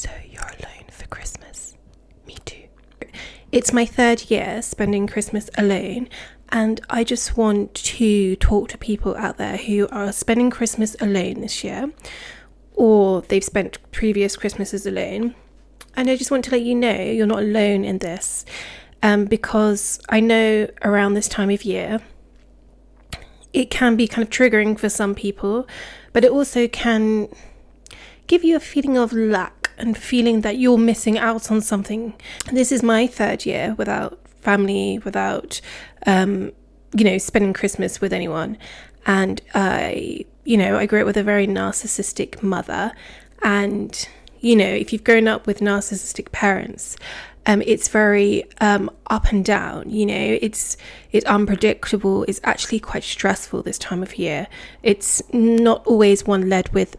So you're alone for Christmas. Me too. It's my 3rd year spending Christmas alone, and I just want to talk to people out there who are spending Christmas alone this year, or they've spent previous Christmases alone. And I just want to let you know you're not alone in this, because I know around this time of year it can be kind of triggering for some people, but it also can give you a feeling of lack and feeling that you're missing out on something. And this is my 3rd year without family, without spending Christmas with anyone. And I grew up with a very narcissistic mother, and if you've grown up with narcissistic parents, it's very up and down. It's unpredictable. It's actually quite stressful this time of year. It's not always one led with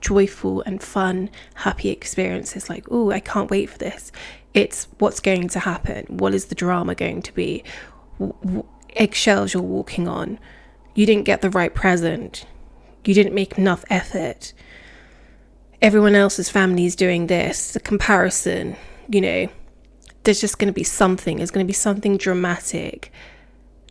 joyful and fun, happy experiences like, oh, I can't wait for this. It's what's going to happen. What is the drama going to be? Eggshells you're walking on. You didn't get the right present. You didn't make enough effort. Everyone else's family is doing this. The comparison, there's just going to be something. There's going to be something dramatic.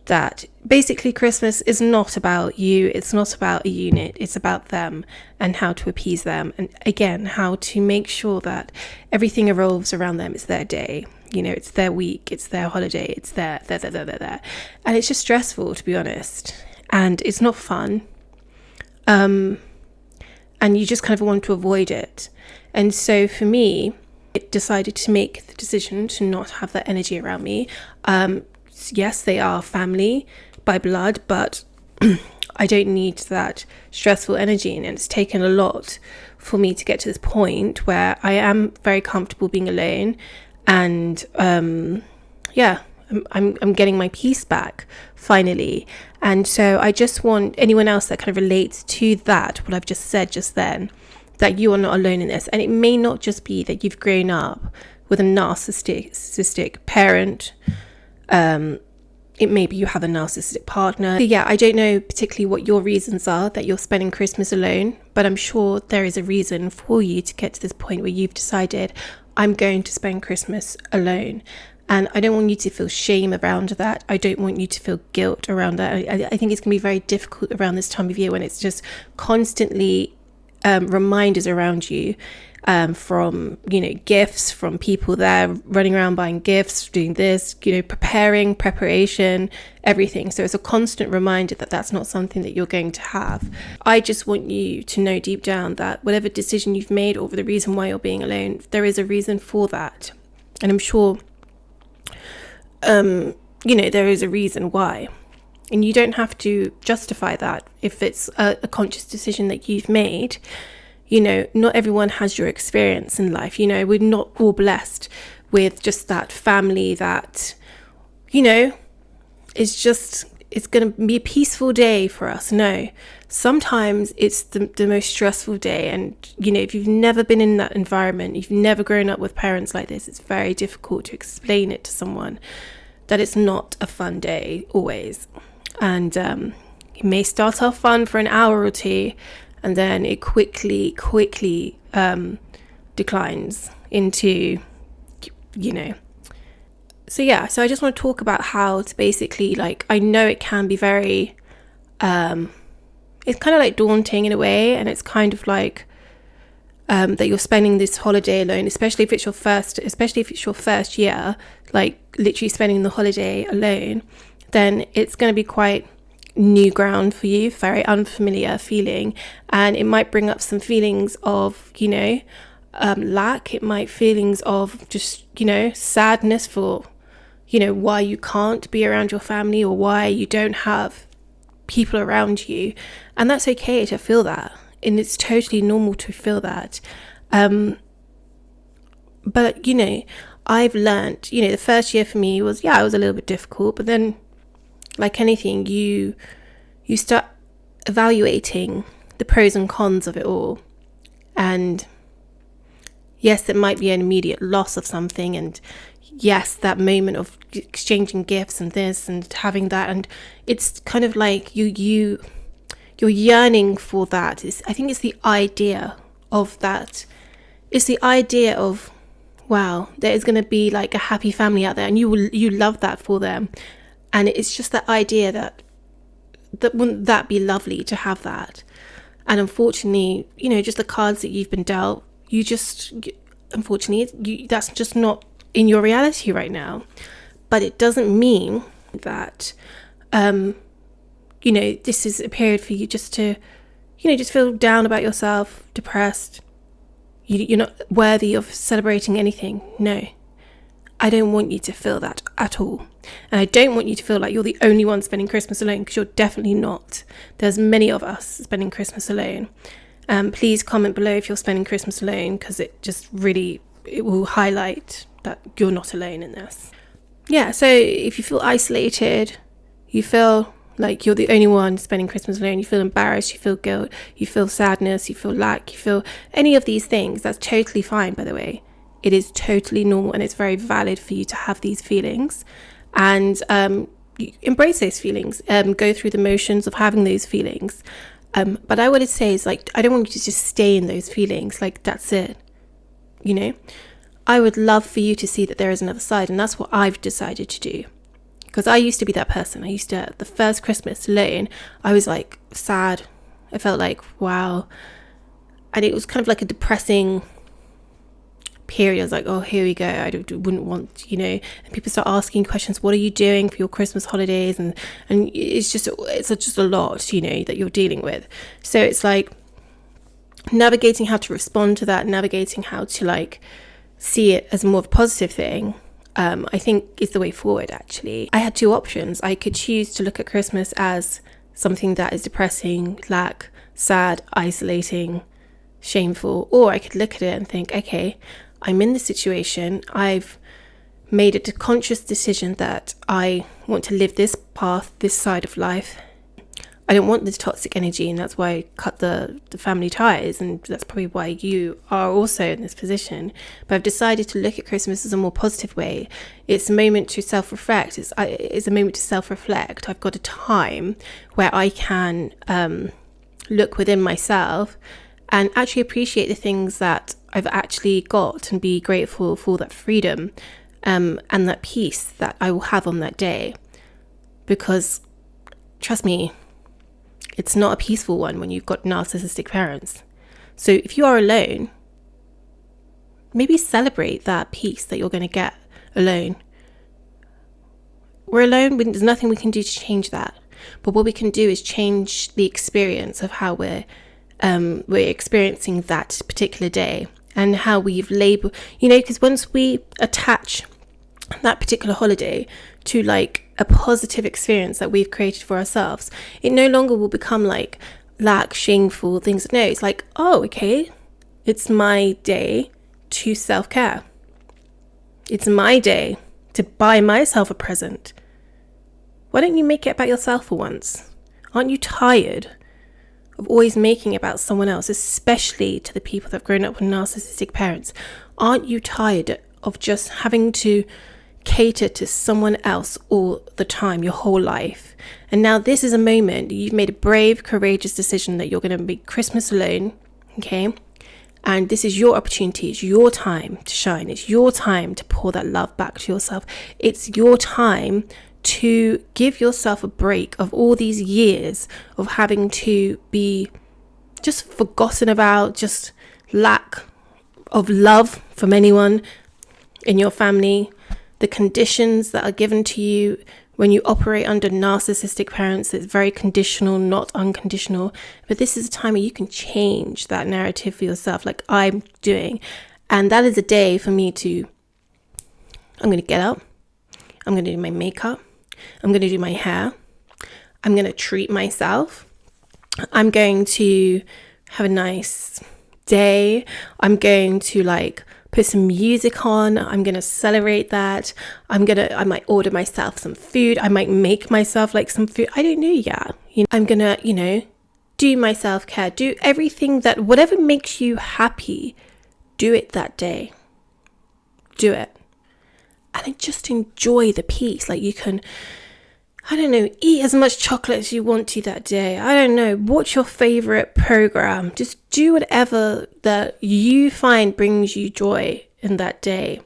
That basically Christmas is not about you. It's not about a unit. It's about them and how to appease them. And again, how to make sure that everything revolves around them. It's their day. It's their week. It's their holiday. It's their. And it's just stressful, to be honest. And it's not fun. And you just kind of want to avoid it. And so for me, I decided to make the decision to not have that energy around me. Yes, they are family by blood, but I don't need that stressful energy. And it's taken a lot for me to get to this point where I am very comfortable being alone. And I'm getting my peace back finally. And so I just want anyone else that kind of relates to that, what I've just said just then, that you are not alone in this. And it may not just be that you've grown up with a narcissistic parent. It may be you have a narcissistic partner. So I don't know particularly what your reasons are that you're spending Christmas alone, but I'm sure there is a reason for you to get to this point where you've decided, I'm going to spend Christmas alone. And I don't want you to feel shame around that. I don't want you to feel guilt around that. I think it's going to be very difficult around this time of year when it's just constantly reminders around you from, gifts, from people there running around buying gifts, doing this, preparation, everything. So it's a constant reminder that that's not something that you're going to have. I just want you to know deep down that whatever decision you've made or the reason why you're being alone, there is a reason for that. And I'm sure there is a reason why, and you don't have to justify that if it's a conscious decision that you've made. Not everyone has your experience in life. We're not all blessed with just that family that it's going to be a peaceful day for us. No, sometimes it's the most stressful day. And if you've never been in that environment, you've never grown up with parents like this, it's very difficult to explain it to someone that it's not a fun day always. And it may start off fun for an hour or two, and then it quickly declines into so I just want to talk about how to basically, I know it can be very it's kind of like daunting in a way, and it's kind of like that you're spending this holiday alone, especially if it's your first year, like literally spending the holiday alone. Then it's going to be quite new ground for you, very unfamiliar feeling, and it might bring up some feelings of lack. It might feelings of just sadness for why you can't be around your family, or why you don't have people around you. And that's okay to feel that, and it's totally normal to feel that. But I've learned, the first year for me was, it was a little bit difficult, but then like anything, you start evaluating the pros and cons of it all. And yes, it might be an immediate loss of something, and yes, that moment of exchanging gifts and this and having that, and it's kind of like you're yearning for that. I think it's the idea of that it's the idea of, wow, there is going to be like a happy family out there, and you love that for them. And it's just that idea that wouldn't that be lovely to have that? And unfortunately, just the cards that you've been dealt, unfortunately, that's just not in your reality right now. But it doesn't mean that, this is a period for you just to, just feel down about yourself, depressed. You're not worthy of celebrating anything. No, I don't want you to feel that at all. And I don't want you to feel like you're the only one spending Christmas alone, because you're definitely not. There's many of us spending Christmas alone. Please comment below if you're spending Christmas alone, because it will highlight that you're not alone in this. Yeah, so if you feel isolated, you feel like you're the only one spending Christmas alone, you feel embarrassed, you feel guilt, you feel sadness, you feel lack, you feel any of these things, that's totally fine, by the way. It is totally normal, and it's very valid for you to have these feelings, and embrace those feelings, go through the motions of having those feelings. But I would say is like, I don't want you to just stay in those feelings, like that's it. I would love for you to see that there is another side, and that's what I've decided to do. Because I used to be that person. The first Christmas alone, I was like sad. I felt like, wow. And it was kind of like a depressing period. I was like, oh, here we go. I wouldn't want, and people start asking questions. What are you doing for your Christmas holidays? And it's just a lot, that you're dealing with. So it's like navigating how to respond to that, navigating how to like see it as more of a positive thing. I think is the way forward, actually. I had two options. I could choose to look at Christmas as something that is depressing, lack, sad, isolating, shameful, or I could look at it and think, okay, I'm in this situation. I've made a conscious decision that I want to live this path, this side of life. I don't want this toxic energy, and that's why I cut the family ties, and that's probably why you are also in this position. But I've decided to look at Christmas as a more positive way. It's a moment to self-reflect. It's a moment to self-reflect. I've got a time where I can look within myself and actually appreciate the things that I've actually got, and be grateful for that freedom and that peace that I will have on that day. Because trust me, it's not a peaceful one when you've got narcissistic parents. So if you are alone, maybe celebrate that peace that you're going to get alone. We're alone, there's nothing we can do to change that. But what we can do is change the experience of how we're experiencing that particular day, and how we've labeled, because once we attach that particular holiday to like a positive experience that we've created for ourselves, it no longer will become like lack, shameful things. No, it's like, oh, okay, it's my day to self-care. It's my day to buy myself a present. Why don't you make it about yourself for once? Aren't you tired of always making it about someone else, especially to the people that have grown up with narcissistic parents? Aren't you tired of just having to cater to someone else all the time, your whole life? And now this is a moment, you've made a brave, courageous decision that you're going to be Christmas alone, okay? And this is your opportunity. It's your time to shine. It's your time to pour that love back to yourself. It's your time to give yourself a break of all these years of having to be just forgotten about, just lack of love from anyone in your family. The conditions that are given to you when you operate under narcissistic parents, it's very conditional, not unconditional. But this is a time where you can change that narrative for yourself, like I'm doing. And that is a day for me I'm going to get up, I'm going to do my makeup, I'm going to do my hair, I'm going to treat myself, I'm going to have a nice day, I'm going to put some music on, I'm going to celebrate that, I might order myself some food, I might make myself some food, I don't know yet. I'm going to, do my self-care, do everything whatever makes you happy, do it that day. Do it. And then just enjoy the peace. You can I don't know, eat as much chocolate as you want to that day. I don't know, watch your favorite program. Just do whatever that you find brings you joy in that day.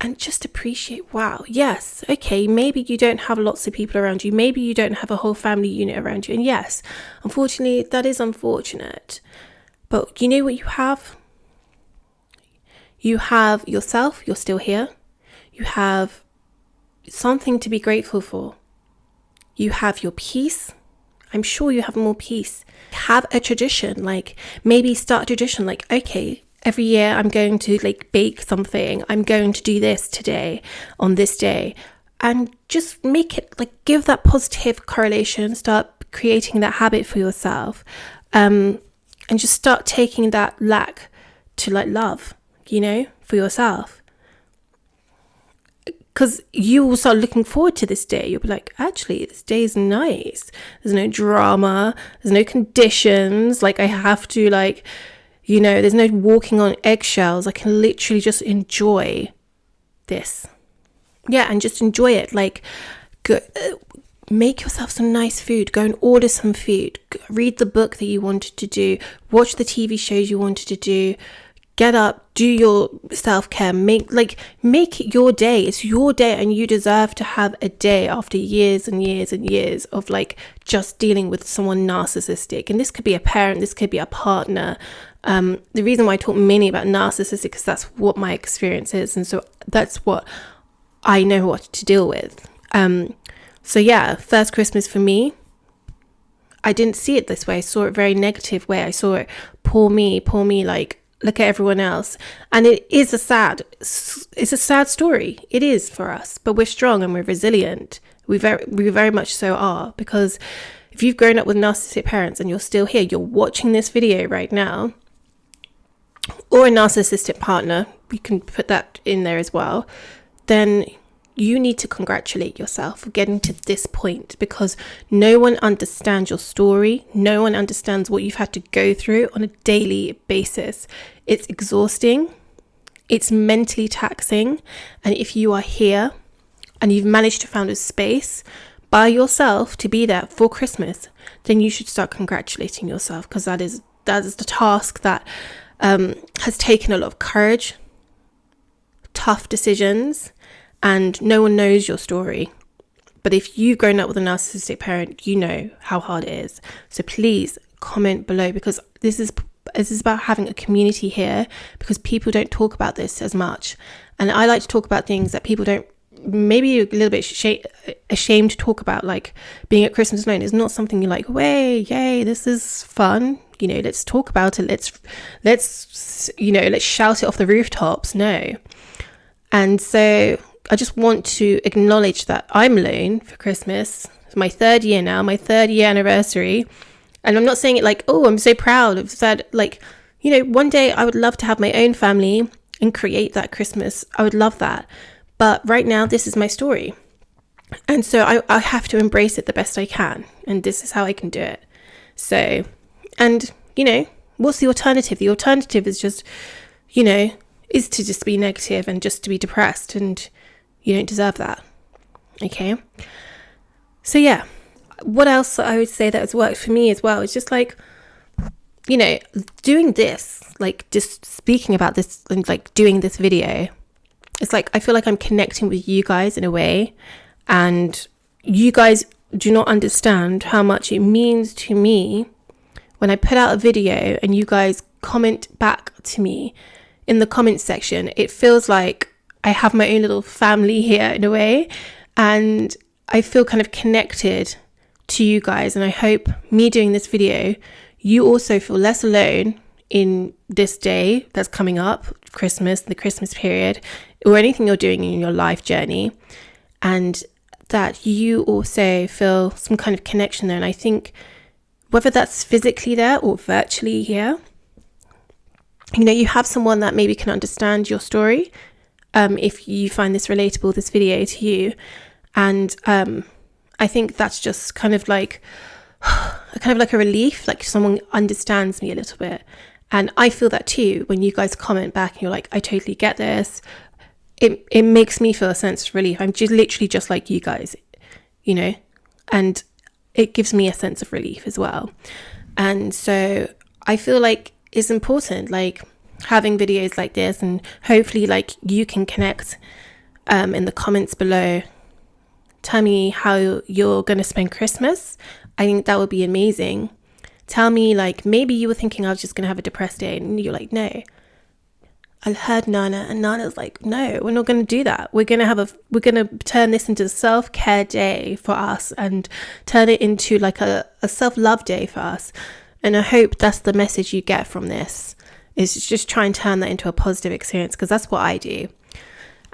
And just appreciate, wow, yes, okay, maybe you don't have lots of people around you. Maybe you don't have a whole family unit around you. And yes, unfortunately, that is unfortunate. But you know what you have? You have yourself, you're still here. You have something to be grateful for. You have your peace. I'm sure you have more peace. Have a tradition, like maybe start a tradition like, okay, every year I'm going to like bake something. I'm going to do this today on this day. And just make it like, give that positive correlation, start creating that habit for yourself. And just start taking that lack to like love, you know, for yourself. Because you will start looking forward to this day. You'll be like, actually, this day is nice. There's no drama. There's no conditions. Like I have to like, you know, there's no walking on eggshells. I can literally just enjoy this. Yeah, and just enjoy it. Like, go, make yourself some nice food. Go and order some food. Read the book that you wanted to do. Watch the TV shows you wanted to do. Get up, do your self-care, make it your day. It's your day, and you deserve to have a day after years and years and years of like just dealing with someone narcissistic. And this could be a parent, this could be a partner. The reason why I talk mainly about narcissistic because that's what my experience is, and so that's what I know what to deal with. So yeah, first Christmas for me, I didn't see it this way. I saw it very negative way. I saw it poor me, like look at everyone else. And it's a sad story. It is for us, but we're strong and we're resilient. We very much so are, because if you've grown up with narcissistic parents and you're still here, you're watching this video right now, or a narcissistic partner, we can put that in there as well, then you need to congratulate yourself for getting to this point, because no one understands your story. No one understands what you've had to go through on a daily basis. It's exhausting. It's mentally taxing. And if you are here and you've managed to find a space by yourself to be there for Christmas, then you should start congratulating yourself, because that is the task that has taken a lot of courage, tough decisions, and no one knows your story. But if you've grown up with a narcissistic parent, you know how hard it is. So please comment below, because this is about having a community here, because people don't talk about this as much. And I like to talk about things that people don't, maybe a little bit ashamed to talk about, like being at Christmas alone is not something you're like, yay, this is fun. You know, let's talk about it. Let's shout it off the rooftops. No. And so I just want to acknowledge that I'm alone for Christmas. It's my third year now, my 3rd year anniversary. And I'm not saying it like, oh, I'm so proud of that. Like, you know, one day I would love to have my own family and create that Christmas. I would love that. But right now, this is my story. And so I have to embrace it the best I can. And this is how I can do it. So, and, you know, what's the alternative? The alternative is just, you know, is to just be negative and just to be depressed, and you don't deserve that. Okay. So yeah, what else I would say that has worked for me as well is just like, you know, doing this, like just speaking about this and like doing this video. It's like, I feel like I'm connecting with you guys in a way, and you guys do not understand how much it means to me when I put out a video and you guys comment back to me in the comment section. It feels like I have my own little family here in a way, and I feel kind of connected to you guys. And I hope me doing this video, you also feel less alone in this day that's coming up, Christmas, the Christmas period, or anything you're doing in your life journey, and that you also feel some kind of connection there. And I think whether that's physically there or virtually here, you know, you have someone that maybe can understand your story, if you find this relatable, this video to you. And I think that's just kind of like a relief, like someone understands me a little bit. And I feel that too when you guys comment back and you're like, I totally get this. It makes me feel a sense of relief. I'm just literally just like you guys, you know. and it gives me a sense of relief as well. And so I feel like it's important, like having videos like this, and hopefully like you can connect in the comments below. Tell me how you're going to spend Christmas. I think that would be amazing. Tell me, like, maybe you were thinking I was just going to have a depressed day, and you're like, no. I heard Nana, and Nana's like, no, we're not going to do that. We're going to turn this into a self-care day for us, and turn it into like a self-love day for us. And I hope that's the message you get from this, is just try and turn that into a positive experience, because that's what I do.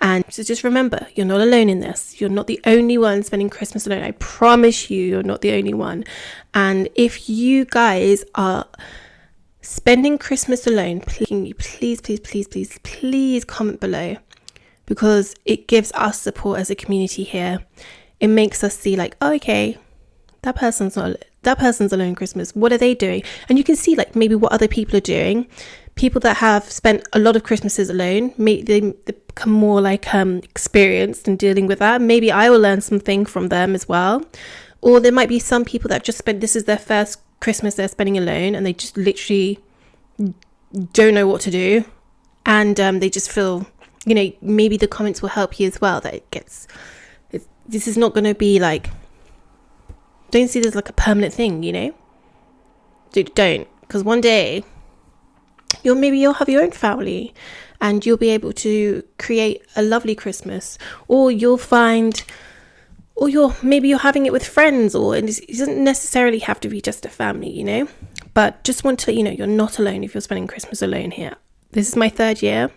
And so just remember, you're not alone in this. You're not the only one spending Christmas alone. I promise you're not the only one. And if you guys are spending Christmas alone, please comment below, because it gives us support as a community here. It makes us see like, oh, okay, that person's alone Christmas. What are they doing? And you can see like maybe what other people are doing. People that have spent a lot of Christmases alone, maybe they become more like experienced in dealing with that. Maybe I will learn something from them as well. Or there might be some people that have just spent, this is their first Christmas they're spending alone, and they just literally don't know what to do. And they just feel, maybe the comments will help you as well, that this is not going to be like, don't see this like a permanent thing, don't, because one day you'll have your own family, and you'll be able to create a lovely Christmas, or maybe you're having it with friends, or it doesn't necessarily have to be just a family, but just want to let you know, you're not alone if you're spending Christmas alone here. This is my 3rd year,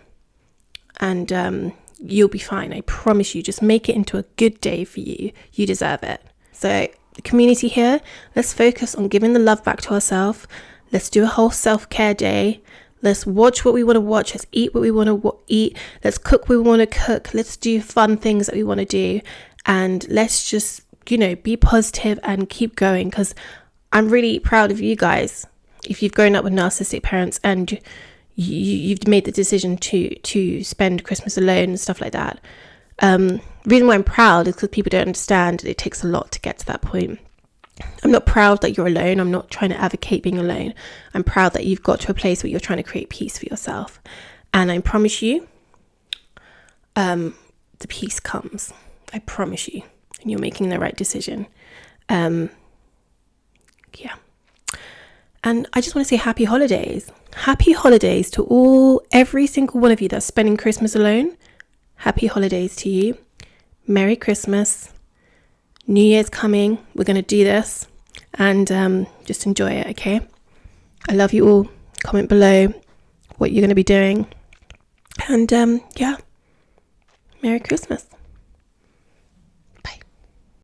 and you'll be fine. I promise you. Just make it into a good day for you. You deserve it. So the community here, let's focus on giving the love back to ourselves. Let's do a whole self-care day. Let's watch what we want to watch. Let's eat what we want to eat. Let's cook what we want to cook. Let's do fun things that we want to do. And let's just, be positive and keep going, because I'm really proud of you guys. If you've grown up with narcissistic parents and you've made the decision to spend Christmas alone and stuff like that. Reason why I'm proud is because people don't understand it takes a lot to get to that point. I'm not proud that you're alone. I'm not trying to advocate being alone. I'm proud that you've got to a place where you're trying to create peace for yourself. And I promise you, the peace comes. I promise you. And you're making the right decision. Yeah. And I just want to say happy holidays. Happy holidays to every single one of you that's spending Christmas alone. Happy holidays to you. Merry Christmas. New Year's coming. We're going to do this, and just enjoy it, okay? I love you all. Comment below what you're going to be doing. And yeah, Merry Christmas.